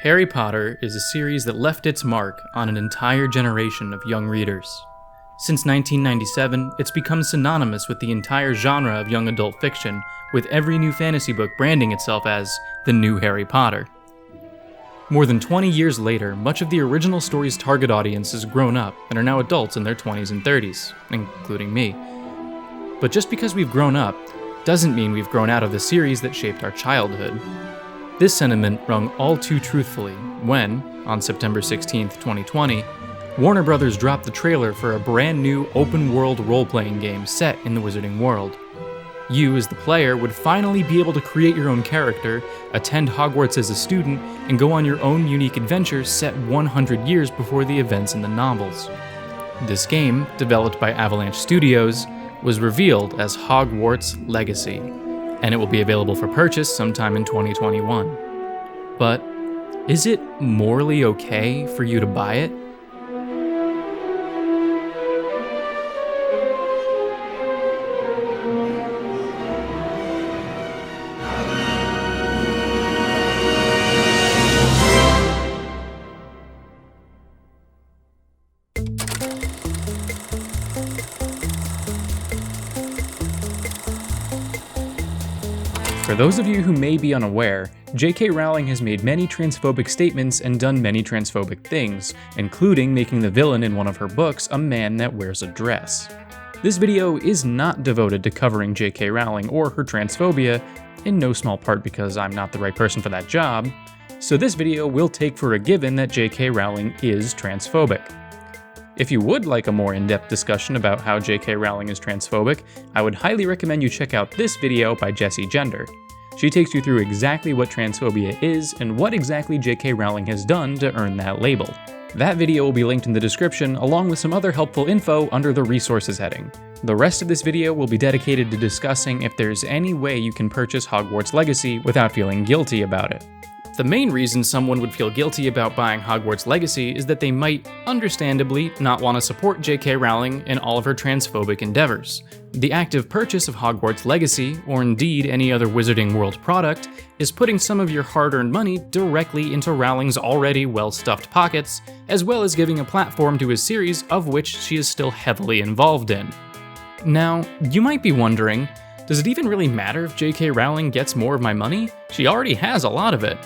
Harry Potter is a series that left its mark on an entire generation of young readers. Since 1997, it's become synonymous with the entire genre of young adult fiction, with every new fantasy book branding itself as the new Harry Potter. More than 20 years later, much of the original story's target audience has grown up and are now adults in their 20s and 30s, including me. But just because we've grown up, doesn't mean we've grown out of the series that shaped our childhood. This sentiment rung all too truthfully when, on September 16, 2020, Warner Bros. Dropped the trailer for a brand new open-world role-playing game set in the Wizarding World. You, as the player, would finally be able to create your own character, attend Hogwarts as a student, and go on your own unique adventure set 100 years before the events in the novels. This game, developed by Avalanche Studios, was revealed as Hogwarts Legacy, and it will be available for purchase sometime in 2021. But is it morally okay for you to buy it? For those of you who may be unaware, J.K. Rowling has made many transphobic statements and done many transphobic things, including making the villain in one of her books a man that wears a dress. This video is not devoted to covering J.K. Rowling or her transphobia, in no small part because I'm not the right person for that job, so this video will take for a given that J.K. Rowling is transphobic. If you would like a more in-depth discussion about how J.K. Rowling is transphobic, I would highly recommend you check out this video by Jessie Gender. She takes you through exactly what transphobia is and what exactly J.K. Rowling has done to earn that label. That video will be linked in the description along with some other helpful info under the resources heading. The rest of this video will be dedicated to discussing if there's any way you can purchase Hogwarts Legacy without feeling guilty about it. The main reason someone would feel guilty about buying Hogwarts Legacy is that they might, understandably, not want to support J.K. Rowling in all of her transphobic endeavors. The active purchase of Hogwarts Legacy, or indeed any other Wizarding World product, is putting some of your hard-earned money directly into Rowling's already well-stuffed pockets, as well as giving a platform to a series of which she is still heavily involved in. Now, you might be wondering, does it even really matter if J.K. Rowling gets more of my money? She already has a lot of it.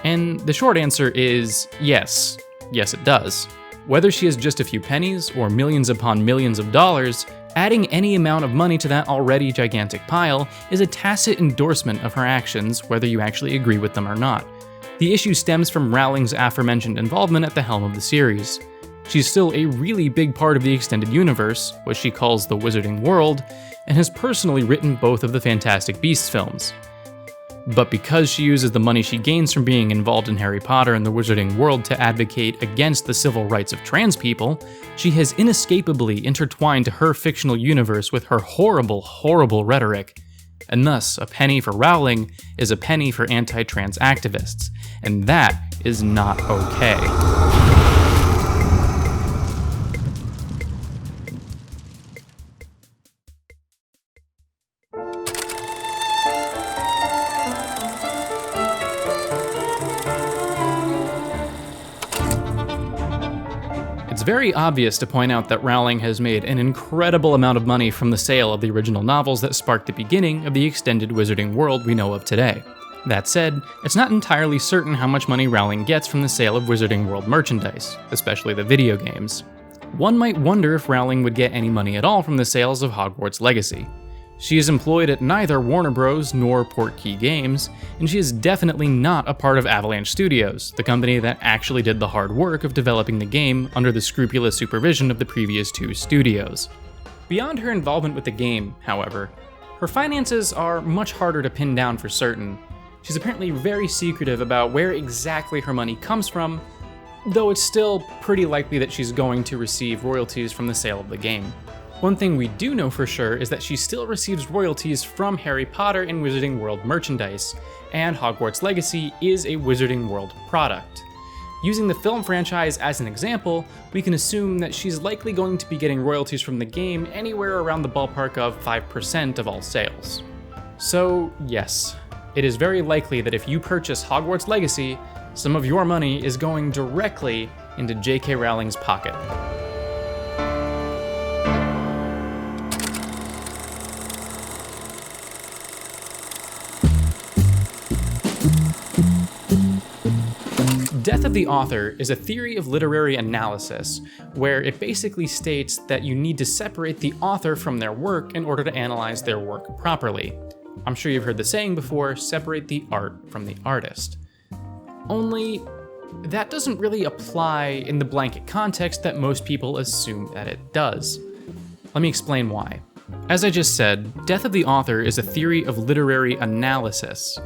And the short answer is yes. Yes, it does. Whether she has just a few pennies or millions upon millions of dollars, adding any amount of money to that already gigantic pile is a tacit endorsement of her actions, whether you actually agree with them or not. The issue stems from Rowling's aforementioned involvement at the helm of the series. She's still a really big part of the extended universe, what she calls the Wizarding World, and has personally written both of the Fantastic Beasts films. But because she uses the money she gains from being involved in Harry Potter and the Wizarding World to advocate against the civil rights of trans people, she has inescapably intertwined her fictional universe with her horrible, horrible rhetoric. And thus, a penny for Rowling is a penny for anti-trans activists, and that is not okay. It's very obvious to point out that Rowling has made an incredible amount of money from the sale of the original novels that sparked the beginning of the extended Wizarding World we know of today. That said, it's not entirely certain how much money Rowling gets from the sale of Wizarding World merchandise, especially the video games. One might wonder if Rowling would get any money at all from the sales of Hogwarts Legacy. She is employed at neither Warner Bros. Nor Portkey Games, and she is definitely not a part of Avalanche Studios, the company that actually did the hard work of developing the game under the scrupulous supervision of the previous two studios. Beyond her involvement with the game, however, her finances are much harder to pin down for certain. She's apparently very secretive about where exactly her money comes from, though it's still pretty likely that she's going to receive royalties from the sale of the game. One thing we do know for sure is that she still receives royalties from Harry Potter and Wizarding World merchandise, and Hogwarts Legacy is a Wizarding World product. Using the film franchise as an example, we can assume that she's likely going to be getting royalties from the game anywhere around the ballpark of 5% of all sales. So yes, it is very likely that if you purchase Hogwarts Legacy, some of your money is going directly into J.K. Rowling's pocket. Death of the author is a theory of literary analysis, where it basically states that you need to separate the author from their work in order to analyze their work properly. I'm sure you've heard the saying before, separate the art from the artist. Only, that doesn't really apply in the blanket context that most people assume that it does. Let me explain why. As I just said, Death of the author is a theory of literary analysis.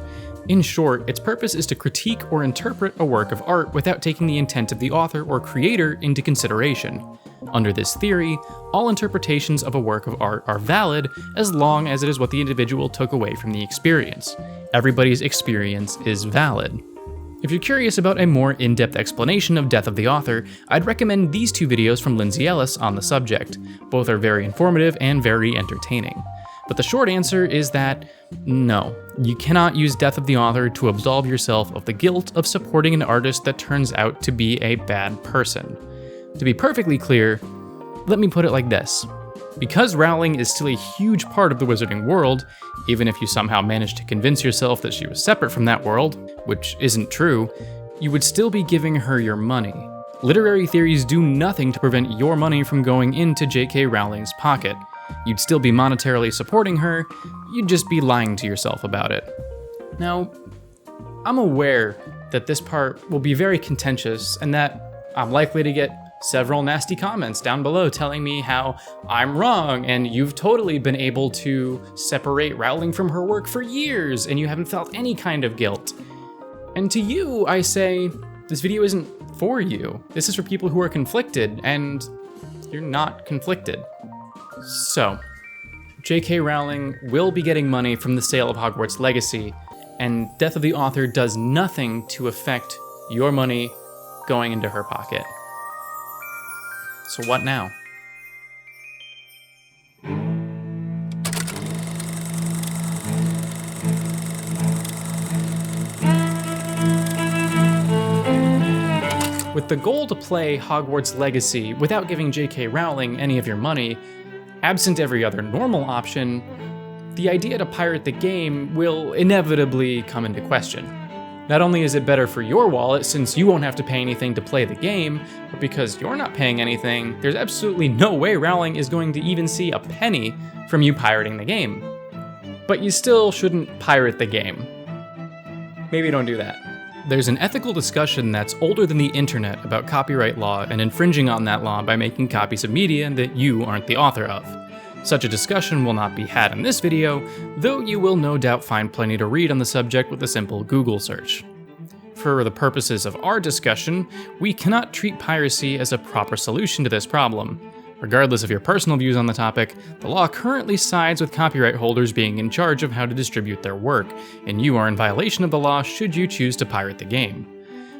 In short, its purpose is to critique or interpret a work of art without taking the intent of the author or creator into consideration. Under this theory, all interpretations of a work of art are valid as long as it is what the individual took away from the experience. Everybody's experience is valid. If you're curious about a more in-depth explanation of Death of the Author, I'd recommend these two videos from Lindsay Ellis on the subject. Both are very informative and very entertaining. But the short answer is that, no, you cannot use Death of the Author to absolve yourself of the guilt of supporting an artist that turns out to be a bad person. To be perfectly clear, let me put it like this. Because Rowling is still a huge part of the wizarding world, even if you somehow managed to convince yourself that she was separate from that world, which isn't true, you would still be giving her your money. Literary theories do nothing to prevent your money from going into J.K. Rowling's pocket. You'd still be monetarily supporting her, you'd just be lying to yourself about it. Now, I'm aware that this part will be very contentious and that I'm likely to get several nasty comments down below telling me how I'm wrong and you've totally been able to separate Rowling from her work for years and you haven't felt any kind of guilt. And to you, I say, this video isn't for you. This is for people who are conflicted, and you're not conflicted. So, J.K. Rowling will be getting money from the sale of Hogwarts Legacy, and Death of the Author does nothing to affect your money going into her pocket. So what now? With the goal to play Hogwarts Legacy without giving J.K. Rowling any of your money, absent every other normal option, the idea to pirate the game will inevitably come into question. Not only is it better for your wallet since you won't have to pay anything to play the game, but because you're not paying anything, there's absolutely no way Rowling is going to even see a penny from you pirating the game. But you still shouldn't pirate the game. Maybe don't do that. There's an ethical discussion that's older than the internet about copyright law and infringing on that law by making copies of media that you aren't the author of. Such a discussion will not be had in this video, though you will no doubt find plenty to read on the subject with a simple Google search. For the purposes of our discussion, we cannot treat piracy as a proper solution to this problem. Regardless of your personal views on the topic, the law currently sides with copyright holders being in charge of how to distribute their work, and you are in violation of the law should you choose to pirate the game.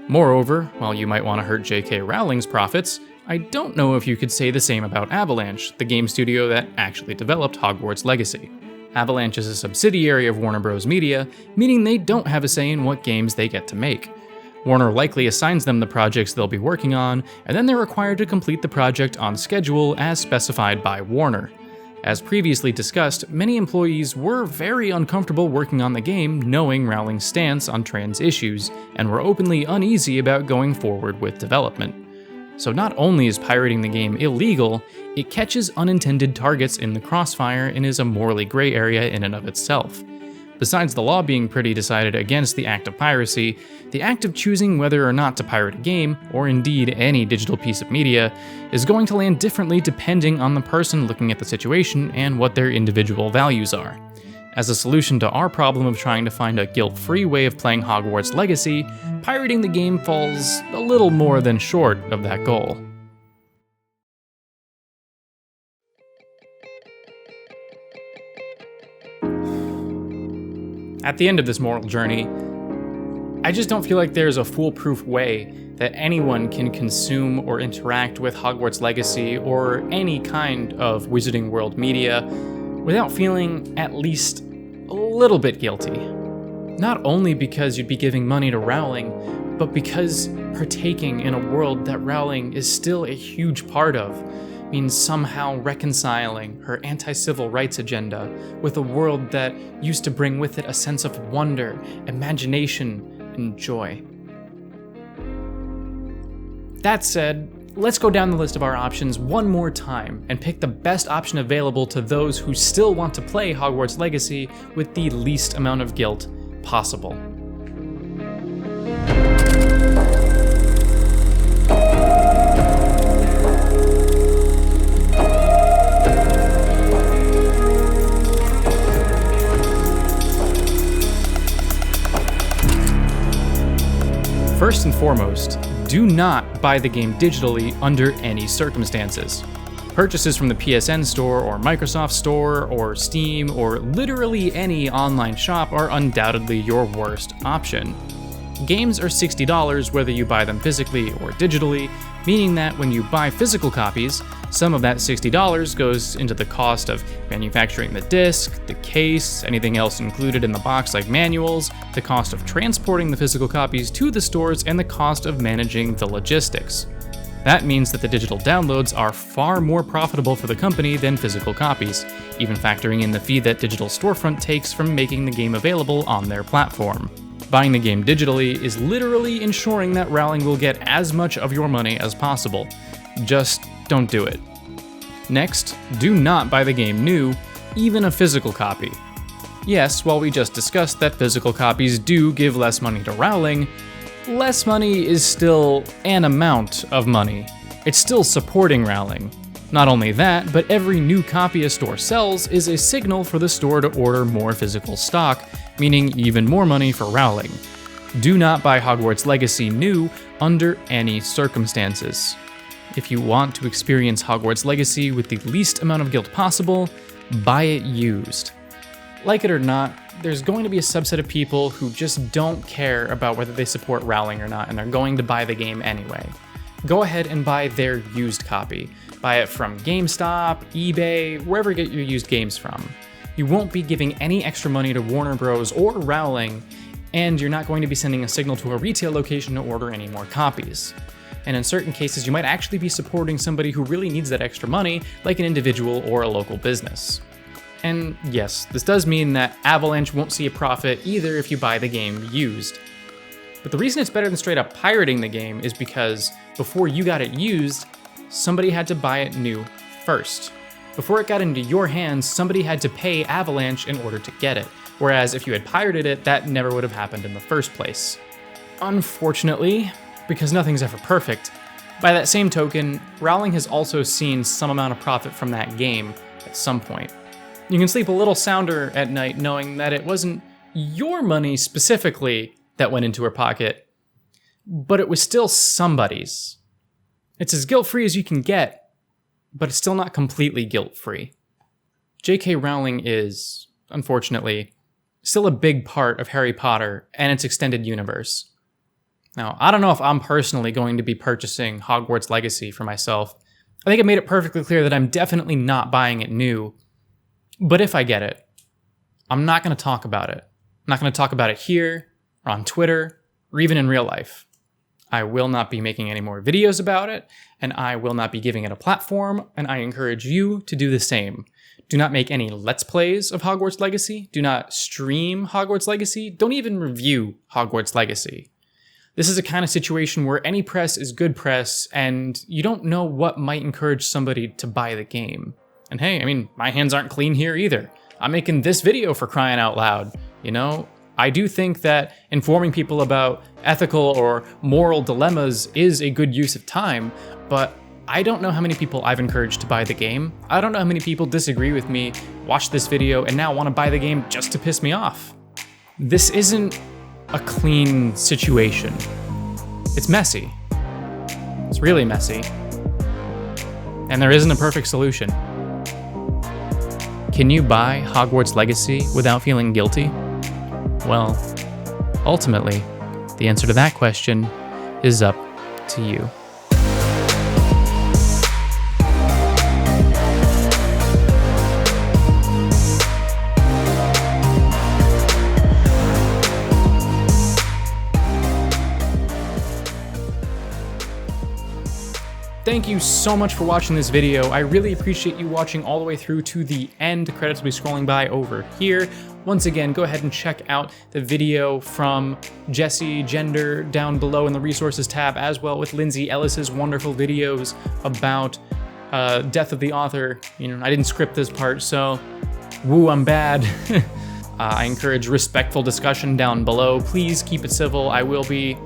Moreover, while you might want to hurt J.K. Rowling's profits, I don't know if you could say the same about Avalanche, the game studio that actually developed Hogwarts Legacy. Avalanche is a subsidiary of Warner Bros. Media, meaning they don't have a say in what games they get to make. Warner likely assigns them the projects they'll be working on, and then they're required to complete the project on schedule as specified by Warner. As previously discussed, many employees were very uncomfortable working on the game knowing Rowling's stance on trans issues, and were openly uneasy about going forward with development. So not only is pirating the game illegal, it catches unintended targets in the crossfire and is a morally gray area in and of itself. Besides the law being pretty decided against the act of piracy, the act of choosing whether or not to pirate a game, or indeed any digital piece of media, is going to land differently depending on the person looking at the situation and what their individual values are. As a solution to our problem of trying to find a guilt-free way of playing Hogwarts Legacy, pirating the game falls a little more than short of that goal. At the end of this moral journey, I just don't feel like there's a foolproof way that anyone can consume or interact with Hogwarts Legacy or any kind of Wizarding World media without feeling at least a little bit guilty. Not only because you'd be giving money to Rowling, but because partaking in a world that Rowling is still a huge part of means somehow reconciling her anti-civil rights agenda with a world that used to bring with it a sense of wonder, imagination, and joy. That said, let's go down the list of our options one more time and pick the best option available to those who still want to play Hogwarts Legacy with the least amount of guilt possible. First and foremost, do not buy the game digitally under any circumstances. Purchases from the PSN store or Microsoft store or Steam or literally any online shop are undoubtedly your worst option. Games are $60 whether you buy them physically or digitally, meaning that when you buy physical copies, some of that $60 goes into the cost of manufacturing the disc, the case, anything else included in the box like manuals, the cost of transporting the physical copies to the stores, and the cost of managing the logistics. That means that the digital downloads are far more profitable for the company than physical copies, even factoring in the fee that Digital Storefront takes from making the game available on their platform. Buying the game digitally is literally ensuring that Rowling will get as much of your money as possible. Just don't do it. Next, do not buy the game new, even a physical copy. Yes, while we just discussed that physical copies do give less money to Rowling, less money is still an amount of money. It's still supporting Rowling. Not only that, but every new copy a store sells is a signal for the store to order more physical stock, meaning even more money for Rowling. Do not buy Hogwarts Legacy new under any circumstances. If you want to experience Hogwarts Legacy with the least amount of guilt possible, buy it used. Like it or not, there's going to be a subset of people who just don't care about whether they support Rowling or not, and they're going to buy the game anyway. Go ahead and buy their used copy. Buy it from GameStop, eBay, wherever you get your used games from. You won't be giving any extra money to Warner Bros. Or Rowling, and you're not going to be sending a signal to a retail location to order any more copies. And in certain cases, you might actually be supporting somebody who really needs that extra money, like an individual or a local business. And yes, this does mean that Avalanche won't see a profit either if you buy the game used. But the reason it's better than straight up pirating the game is because before you got it used, somebody had to buy it new first. Before it got into your hands, somebody had to pay Avalanche in order to get it. Whereas if you had pirated it, that never would have happened in the first place. Unfortunately, because nothing's ever perfect, by that same token, Rowling has also seen some amount of profit from that game at some point. You can sleep a little sounder at night knowing that it wasn't your money specifically that went into her pocket, but it was still somebody's. It's as guilt-free as you can get, but it's still not completely guilt-free. J.K. Rowling is, unfortunately, still a big part of Harry Potter and its extended universe. Now, I don't know if I'm personally going to be purchasing Hogwarts Legacy for myself. I think I made it perfectly clear that I'm definitely not buying it new. But if I get it, I'm not going to talk about it. I'm not going to talk about it here, or on Twitter, or even in real life. I will not be making any more videos about it, and I will not be giving it a platform, and I encourage you to do the same. Do not make any Let's Plays of Hogwarts Legacy. Do not stream Hogwarts Legacy. Don't even review Hogwarts Legacy. This is a kind of situation where any press is good press, and you don't know what might encourage somebody to buy the game. And hey, I mean, my hands aren't clean here either. I'm making this video for crying out loud, you know? I do think that informing people about ethical or moral dilemmas is a good use of time, but I don't know how many people I've encouraged to buy the game. I don't know how many people disagree with me, watch this video, and now want to buy the game just to piss me off. This isn't a clean situation. It's messy. It's really messy. And there isn't a perfect solution. Can you buy Hogwarts Legacy without feeling guilty? Well, ultimately, the answer to that question is up to you. Thank you so much for watching this video. I really appreciate you watching all the way through to the end. The credits will be scrolling by over here. Once again, go ahead and check out the video from Jesse Gender down below in the resources tab, as well with Lindsay Ellis's wonderful videos about death of the author. You know, I didn't script this part, so woo, I'm bad. I encourage respectful discussion down below. Please keep it civil. I will be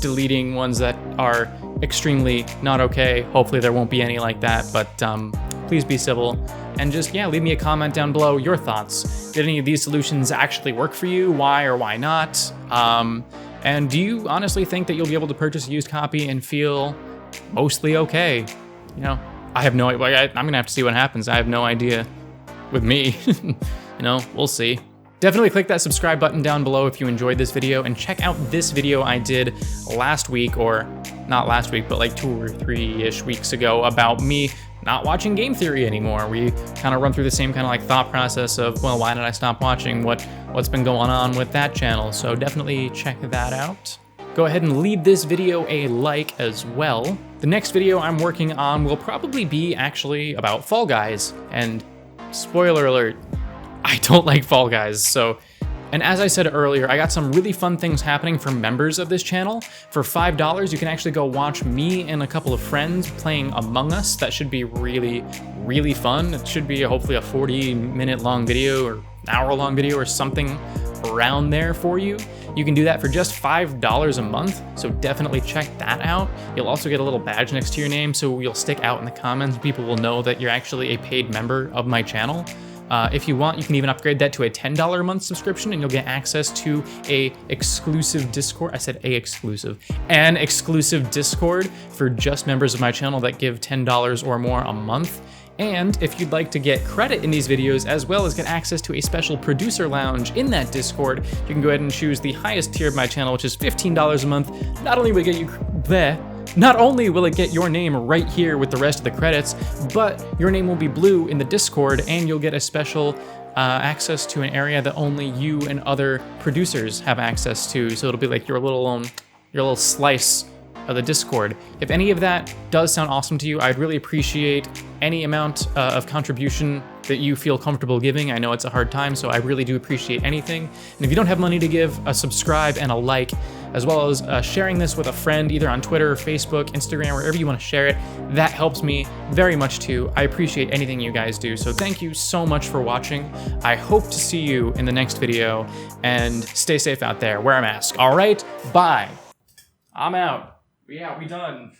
deleting ones that are extremely not okay. Hopefully there won't be any like that, but please be civil. And just, yeah, leave me a comment down below your thoughts. Did any of these solutions actually work for you? Why or why not? And do you honestly think that you'll be able to purchase a used copy and feel mostly okay? You know, I have no idea. I'm gonna have to see what happens. I have no idea with me. You know, we'll see. Definitely click that subscribe button down below if you enjoyed this video, and check out this video I did last week, or not last week, but like 2 or 3-ish weeks ago, about me not watching game theory anymore. We kind of run through the same kind of like thought process of, well, why did I stop watching? What's been going on with that channel? So definitely check that out. Go ahead and leave this video a like as well. The next video I'm working on will probably be actually about Fall Guys, and spoiler alert, I don't like Fall Guys, so. And as I said earlier, I got some really fun things happening for members of this channel. For $5, you can actually go watch me and a couple of friends playing Among Us. That should be really, really fun. It should be hopefully a 40-minute long video or hour-long video or something around there for you. You can do that for just $5 a month, so definitely check that out. You'll also get a little badge next to your name, so you'll stick out in the comments. People will know that you're actually a paid member of my channel. If you want, you can even upgrade that to a $10 a month subscription, and you'll get access to an exclusive Discord. I said an exclusive Discord for just members of my channel that give $10 or more a month. And if you'd like to get credit in these videos, as well as get access to a special producer lounge in that Discord, you can go ahead and choose the highest tier of my channel, which is $15 a month. Not only will it get your name right here with the rest of the credits, but your name will be blue in the Discord, and you'll get a special access to an area that only you and other producers have access to. So it'll be like your little slice of the Discord. If any of that does sound awesome to you, I'd really appreciate any amount of contribution that you feel comfortable giving. I know it's a hard time, so I really do appreciate anything. And if you don't have money to give, a subscribe and a like, as well as sharing this with a friend, either on Twitter, Facebook, Instagram, wherever you want to share it, that helps me very much too. I appreciate anything you guys do, so thank you so much for watching. I hope to see you in the next video, and stay safe out there. Wear a mask. All right, bye. I'm out. Yeah, we done.